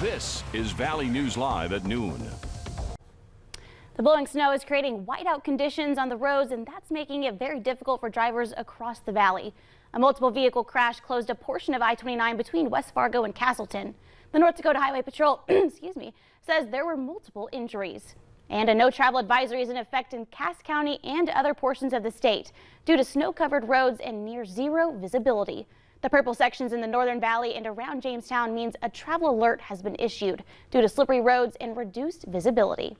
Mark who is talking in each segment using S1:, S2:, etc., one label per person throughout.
S1: This is Valley News Live at noon.
S2: The blowing snow is creating whiteout conditions on the roads, and that's making it very difficult for drivers across the valley. A multiple vehicle crash closed a portion of I-29 between West Fargo and Castleton. The North Dakota Highway Patrol says there were multiple injuries. And a no travel advisory is in effect in Cass County and other portions of the state due to snow-covered roads and near zero visibility. The purple sections in the Northern Valley and around Jamestown means a travel alert has been issued due to slippery roads and reduced visibility.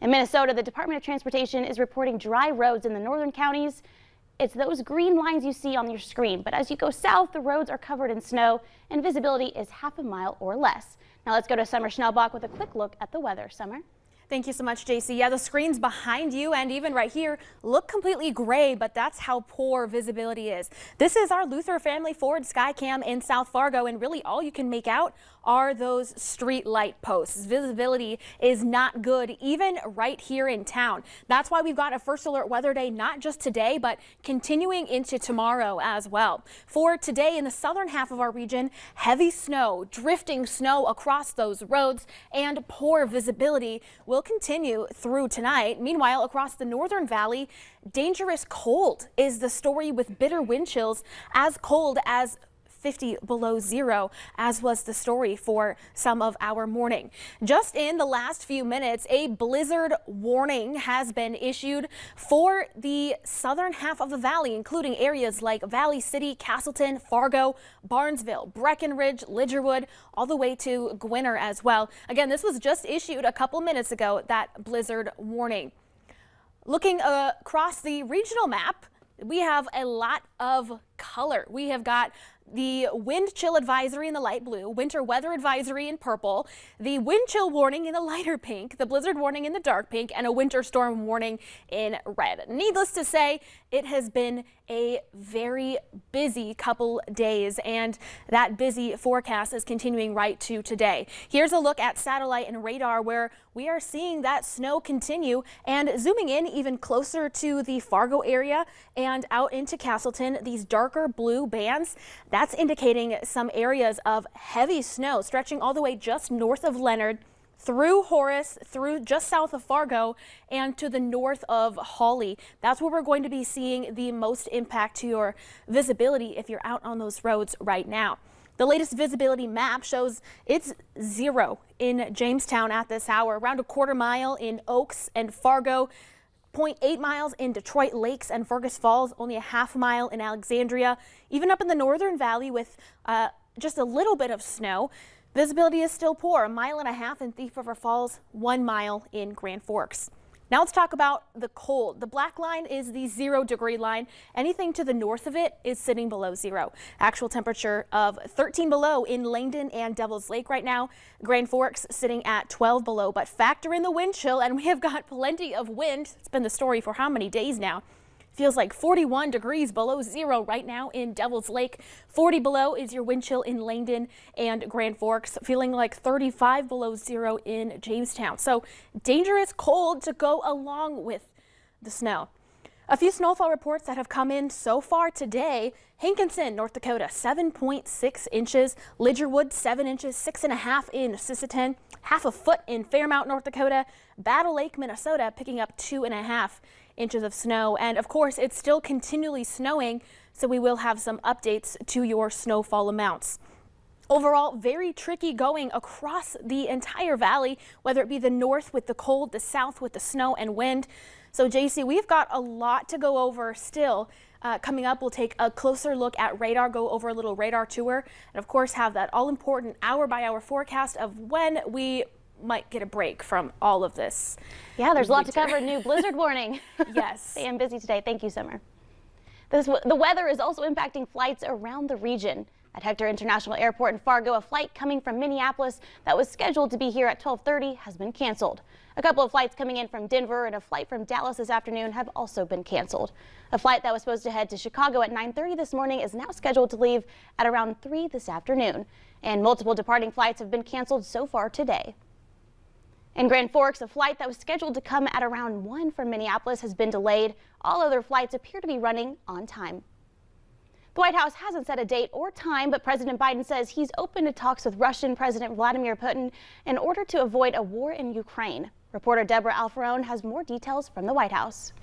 S2: In Minnesota, the Department of Transportation is reporting dry roads in the northern counties. It's those green lines you see on your screen, but as you go south, the roads are covered in snow and visibility is half a mile or less. Now let's go to Summer Schnellbach with a quick look at the weather. Summer?
S3: Thank you so much, JC. Yeah, the screens behind you and even right here look completely gray, but that's how poor visibility is. This is our Luther Family Ford Skycam in South Fargo, and really all you can make out are those street light posts. Visibility is not good, even right here in town. That's why we've got a first alert weather day, not just today, but continuing into tomorrow as well. For today in the southern half of our region, heavy snow, drifting snow across those roads, and poor visibility will continue through tonight. Meanwhile, across the northern valley, dangerous cold is the story with bitter wind chills as cold as 50 below zero, as was the story for some of our morning. Just in the last few minutes, a blizzard warning has been issued for the southern half of the valley, including areas like Valley City, Castleton, Fargo, Barnesville, Breckenridge, Lidgerwood, all the way to Gwinner as well. Again, this was just issued a couple minutes ago, that blizzard warning. Looking across the regional map, we have a lot of color. We have got the wind chill advisory in the light blue, winter weather advisory in purple, the wind chill warning in the lighter pink, the blizzard warning in the dark pink, and a winter storm warning in red. Needless to say, it has been a very busy couple days, and that busy forecast is continuing right to today. Here's a look at satellite and radar where we are seeing that snow continue, and zooming in even closer to the Fargo area and out into Castleton, these darker blue bands, that's indicating some areas of heavy snow stretching all the way just north of Leonard, through Horace, through just south of Fargo, and to the north of Hawley. That's where we're going to be seeing the most impact to your visibility if you're out on those roads right now. The latest visibility map shows it's zero in Jamestown at this hour, around a quarter mile in Oaks and Fargo, 0.8 miles in Detroit Lakes and Fergus Falls, only a half mile in Alexandria. Even up in the northern valley with just a little bit of snow, visibility is still poor, 1.5 miles in Thief River Falls, 1 mile in Grand Forks. Now let's talk about the cold. The black line is the 0 degree line. Anything to the north of it is sitting below zero. Actual temperature of 13 below in Langdon and Devil's Lake right now. Grand Forks sitting at 12 below, but factor in the wind chill and we have got plenty of wind. It's been the story for how many days now? Feels like 41 degrees below zero right now in Devil's Lake. 40 below is your wind chill in Langdon and Grand Forks. Feeling like 35 below zero in Jamestown. So dangerous cold to go along with the snow. A few snowfall reports that have come in so far today. Hankinson, North Dakota, 7.6 inches. Lidgerwood, 7 inches, 6.5 in Sisseton. Half a foot in Fairmount, North Dakota. Battle Lake, Minnesota, picking up 2.5 inches of snow. And of course, it's still continually snowing, so we will have some updates to your snowfall amounts. Overall, very tricky going across the entire valley, whether it be the north with the cold, the south with the snow and wind. So JC, we've got a lot to go over still. Coming up, we'll take a closer look at radar, go over a little radar tour, and of course have that all important hour by hour forecast of when we might get a break from all of this.
S2: Yeah, there's a lot to cover. New blizzard warning.
S3: Yes.
S2: Staying busy today. Thank you, Summer. The weather is also impacting flights around the region. At Hector International Airport in Fargo, a flight coming from Minneapolis that was scheduled to be here at 12:30 has been canceled. A couple of flights coming in from Denver and a flight from Dallas this afternoon have also been canceled. A flight that was supposed to head to Chicago at 9:30 this morning is now scheduled to leave at around 3 this afternoon. And multiple departing flights have been canceled so far today. In Grand Forks, a flight that was scheduled to come at around 1 from Minneapolis has been delayed. All other flights appear to be running on time. The White House hasn't set a date or time, but President Biden says he's open to talks with Russian President Vladimir Putin in order to avoid a war in Ukraine. Reporter Deborah Alfarone has more details from the White House.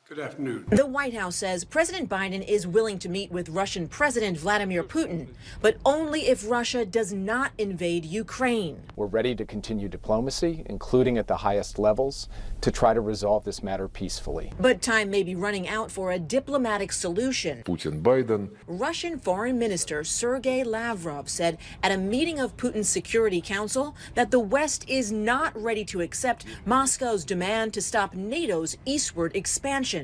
S4: Good afternoon.
S5: The White House says President Biden is willing to meet with Russian President Vladimir Putin, but only if Russia does not invade Ukraine.
S6: We're ready to continue diplomacy, including at the highest levels, to try to resolve this matter peacefully.
S5: But time may be running out for a diplomatic solution.
S7: Putin, Biden.
S5: Russian Foreign Minister Sergei Lavrov said at a meeting of Putin's Security Council that the West is not ready to accept Moscow's demand to stop NATO's eastward expansion.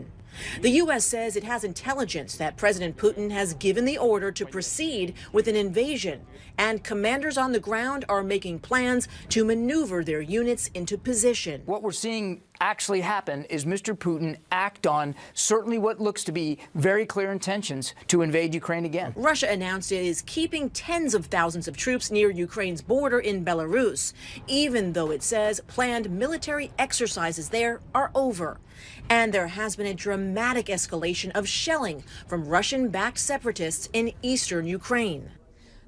S5: The U.S. says it has intelligence that President Putin has given the order to proceed with an invasion, and commanders on the ground are making plans to maneuver their units into position.
S8: What we're seeing actually happen is Mr. Putin act on certainly what looks to be very clear intentions to invade Ukraine again.
S5: Russia announced it is keeping tens of thousands of troops near Ukraine's border in Belarus, even though it says planned military exercises there are over. And there has been a dramatic escalation of shelling from Russian-backed separatists in eastern Ukraine.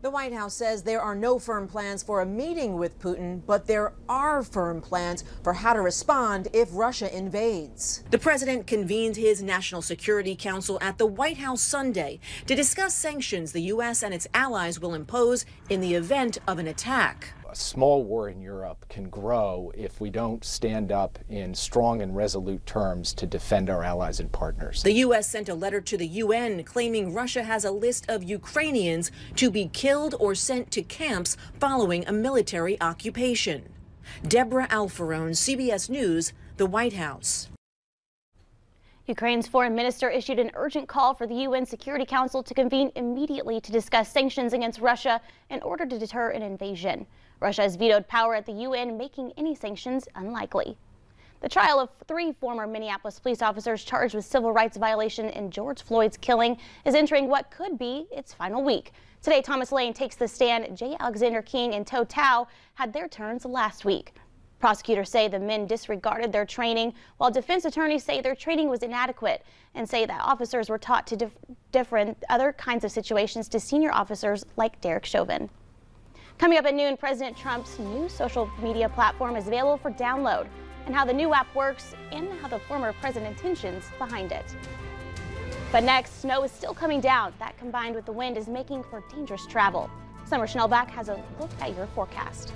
S5: The White House says there are no firm plans for a meeting with Putin, but there are firm plans for how to respond if Russia invades. The president convened his National Security Council at the White House Sunday to discuss sanctions the U.S. and its allies will impose in the event of an attack.
S6: A small war in Europe can grow if we don't stand up in strong and resolute terms to defend our allies and partners.
S5: The U.S. sent a letter to the UN claiming Russia has a list of Ukrainians to be killed or sent to camps following a military occupation. Deborah Alfarone, CBS News, the White House.
S2: Ukraine's foreign minister issued an urgent call for the UN Security Council to convene immediately to discuss sanctions against Russia in order to deter an invasion. Russia has vetoed power at the UN, making any sanctions unlikely. The trial of 3 former Minneapolis police officers charged with civil rights violation in George Floyd's killing is entering what could be its final week. Today, Thomas Lane takes the stand. J. Alexander King and Toe Tao had their turns last week. Prosecutors say the men disregarded their training, while defense attorneys say their training was inadequate and say that officers were taught to different other kinds of situations to senior officers like Derek Chauvin. Coming up at noon, President Trump's new social media platform is available for download, and how the new app works and how the former president intentions behind it. But next, snow is still coming down. That combined with the wind is making for dangerous travel. Summer Schnellback has a look at your forecast.